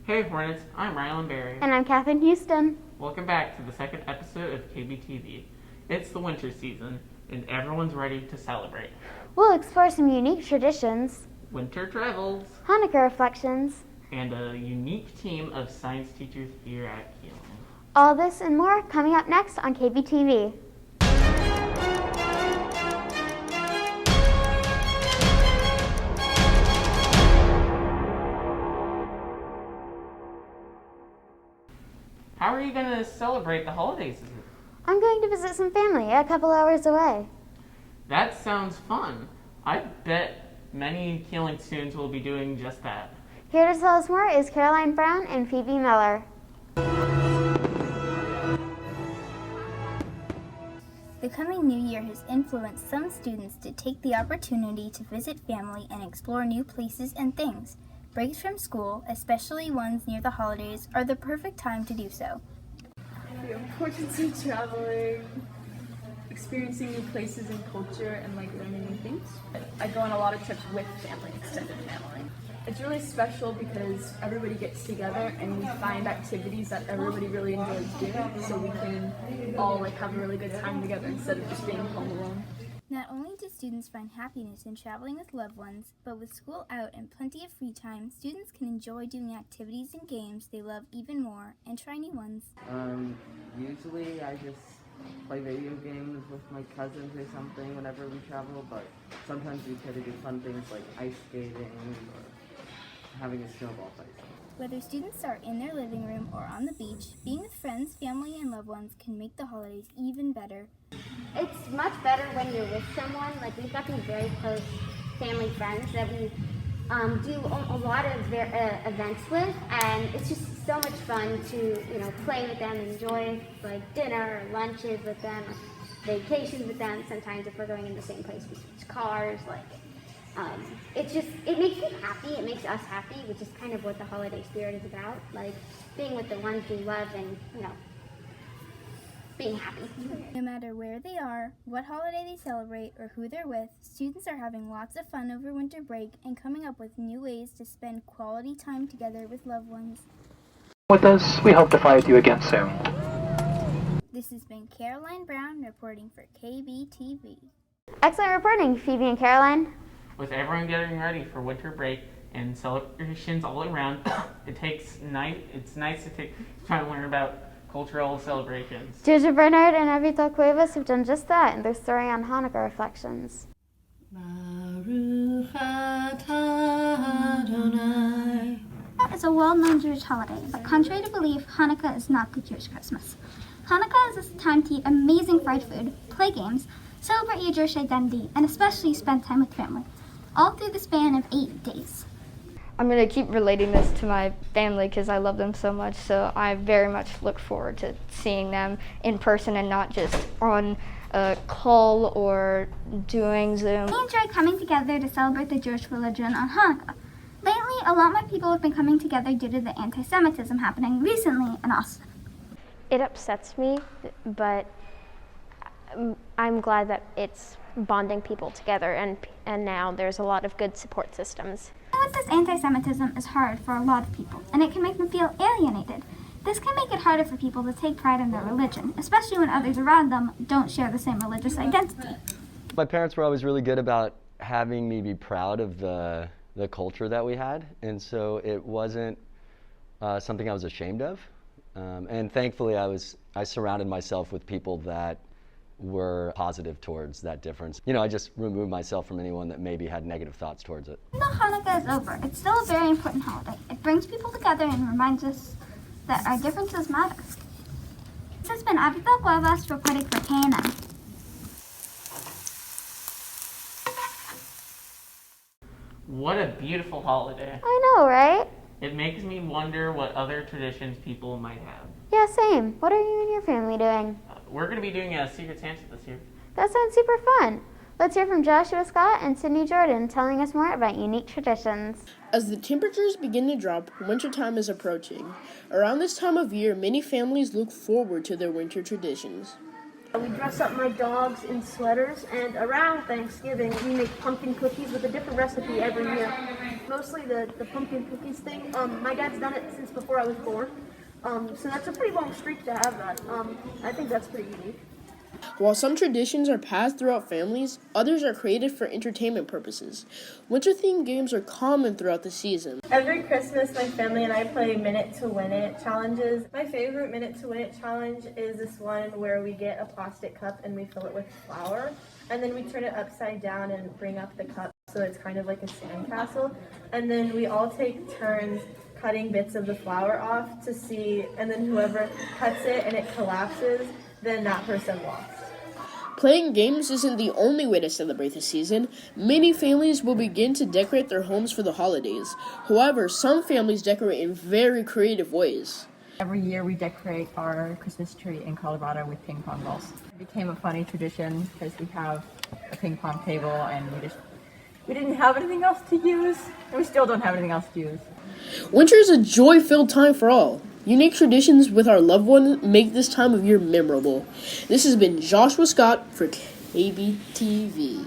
Hey Hornets, I'm Rylan Berry. And I'm Catherine Houston. Welcome back to the second episode of KBTV. It's the winter season, and everyone's ready to celebrate. We'll explore some unique traditions, Winter travels, Hanukkah reflections, and a unique team of science teachers here at Keelan. All this and more coming up next on KBTV. How are you going to celebrate the holidays? I'm going to visit some family a couple hours away. That sounds fun. I bet many Keeling students will be doing just that. Here to tell us more is Caroline Brown and Phoebe Miller. The coming new year has influenced some students to take the opportunity to visit family and explore new places and things. Breaks from school, especially ones near the holidays, are the perfect time to do so. The importance of traveling, experiencing new places and culture, and learning new things. I go on a lot of trips with family, extended family. It's really special because everybody gets together and we find activities that everybody really enjoys doing, so we can all have a really good time together instead of just being home alone. Not only do students find happiness in traveling with loved ones, but with school out and plenty of free time, students can enjoy doing activities and games they love even more and try new ones. Usually I just play video games with my cousins or something whenever we travel, but sometimes we try to do fun things like ice skating or having a snowball fight. Whether students are in their living room or on the beach, being with friends, family, and loved ones can make the holidays even better. It's much better when you're with someone. We've got some very close family friends that we do a lot of their events with, and it's just so much fun to play with them, enjoy dinner or lunches with them, vacations with them. Sometimes if we're going in the same place, we switch cars. It makes me happy. It makes us happy, which is kind of what the holiday spirit is about. Being with the ones we love and being happy. No matter where they are, what holiday they celebrate, or who they're with, students are having lots of fun over winter break and coming up with new ways to spend quality time together with loved ones. With us, we hope to fly with you again soon. This has been Caroline Brown reporting for KBTV. Excellent reporting, Phoebe and Caroline. With everyone getting ready for winter break and celebrations all around, it's nice to take time to learn about cultural celebrations. Jojo Bernard and Avital Cuevas have done just that in their story on Hanukkah reflections. It's a well-known Jewish holiday, but contrary to belief, Hanukkah is not the Jewish Christmas. Hanukkah is a time to eat amazing fried food, play games, celebrate your Jewish identity, and especially spend time with family, all through the span of 8 days. I'm going to keep relating this to my family because I love them so much, so I very much look forward to seeing them in person and not just on a call or doing Zoom. We enjoy coming together to celebrate the Jewish religion on Hanukkah. Lately, a lot more people have been coming together due to the anti-Semitism happening recently in Austin. It upsets me, but I'm glad that it's bonding people together, and now there's a lot of good support systems. With this anti-Semitism is hard for a lot of people, and it can make them feel alienated. This can make it harder for people to take pride in their religion, especially when others around them don't share the same religious identity. My parents were always really good about having me be proud of the culture that we had, and so it wasn't something I was ashamed of. And thankfully, I surrounded myself with people that were positive towards that difference. I just removed myself from anyone that maybe had negative thoughts towards it. Even though Hanukkah is over, it's still a very important holiday. It brings people together and reminds us that our differences matter. This has been Abigail Cuevas reporting for KNN. What a beautiful holiday. I know, right? It makes me wonder what other traditions people might have. Yeah, same. What are you and your family doing? We're going to be doing a Secret Santa this year. That sounds super fun. Let's hear from Joshua Scott and Sydney Jordan telling us more about unique traditions. As the temperatures begin to drop, wintertime is approaching. Around this time of year, many families look forward to their winter traditions. We dress up my dogs in sweaters, and around Thanksgiving we make pumpkin cookies with a different recipe every year. Mostly the pumpkin cookies thing. My dad's done it since before I was born, so that's a pretty long streak to have that. I think that's pretty unique. While some traditions are passed throughout families, others are created for entertainment purposes. Winter-themed games are common throughout the season. Every Christmas, my family and I play Minute to Win It challenges. My favorite Minute to Win It challenge is this one where we get a plastic cup and we fill it with flour, and then we turn it upside down and bring up the cup so it's kind of like a sandcastle, and then we all take turns cutting bits of the flour off to see, and then whoever cuts it and it collapses, then that person lost. Playing games isn't the only way to celebrate the season. Many families will begin to decorate their homes for the holidays. However, some families decorate in very creative ways. Every year we decorate our Christmas tree in Colorado with ping pong balls. It became a funny tradition because we have a ping pong table and we didn't have anything else to use, and we still don't have anything else to use. Winter is a joy-filled time for all. Unique traditions with our loved ones make this time of year memorable. This has been Joshua Scott for KBTV.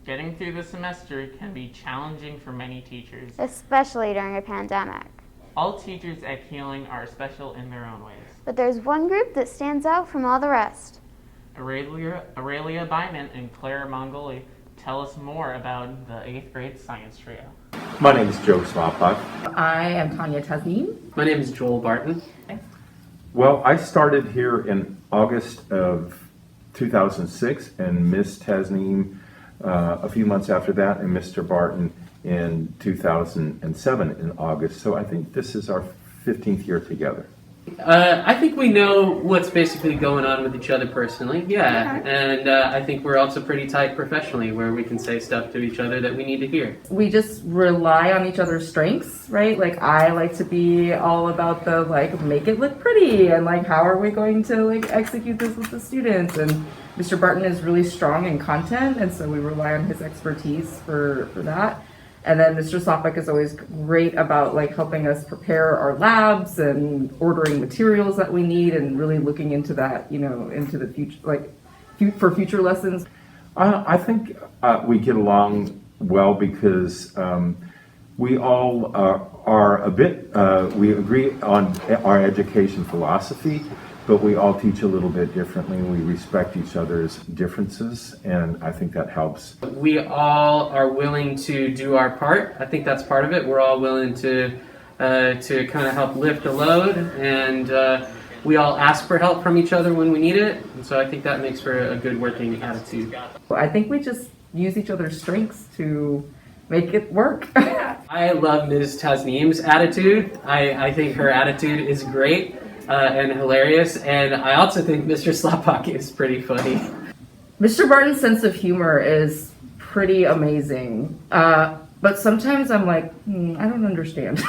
Getting through the semester can be challenging for many teachers, especially during a pandemic. All teachers at Keeling are special in their own ways. But there's one group that stands out from all the rest. Aurelia Byman and Claire Mongoli tell us more about the 8th grade science trio. My name is Joe Smallpot. I am Tanya Tasneem. My name is Joel Barton. Well, I started here in August of 2006, and Miss Tasneem a few months after that, and Mr. Barton in 2007 in August. So I think this is our 15th year together. I think we know what's basically going on with each other personally, yeah. And I think we're also pretty tight professionally, where we can say stuff to each other that we need to hear. We just rely on each other's strengths, right? Like, I like to be all about the, like, make it look pretty, and, like, how are we going to, like, execute this with the students? And Mr. Barton is really strong in content, and so we rely on his expertise for that. And then Mr. Slopek is always great about, like, helping us prepare our labs and ordering materials that we need and really looking into that, you know, into the future, like, for future lessons. I think we get along well because we all are a bit, we agree on our education philosophy, but we all teach a little bit differently. We respect each other's differences, and I think that helps. We all are willing to do our part. I think that's part of it. We're all willing to kind of help lift the load, and we all ask for help from each other when we need it. And so I think that makes for a good working attitude. I think we just use each other's strengths to make it work. I love Ms. Tasneem's attitude. I think her attitude is great. And hilarious, and I also think Mr. Slopok is pretty funny. Mr. Barton's sense of humor is pretty amazing, but sometimes I'm like, I don't understand.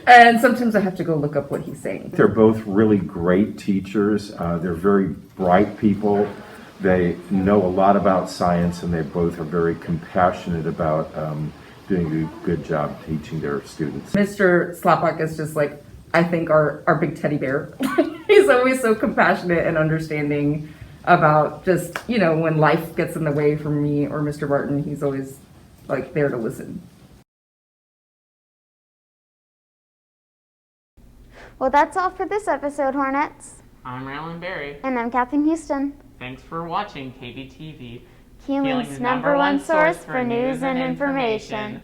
And sometimes I have to go look up what he's saying. They're both really great teachers. They're very bright people. They know a lot about science, and they both are very compassionate about doing a good job teaching their students. Mr. Slopok is just like, I think our big teddy bear. He's always so compassionate and understanding about just, you know, when life gets in the way for me or Mr. Barton, he's always like there to listen. Well, that's all for this episode, Hornets. I'm Raylan Berry. And I'm Catherine Houston. Thanks for watching KBTV, Keeling's #1 source for news and information.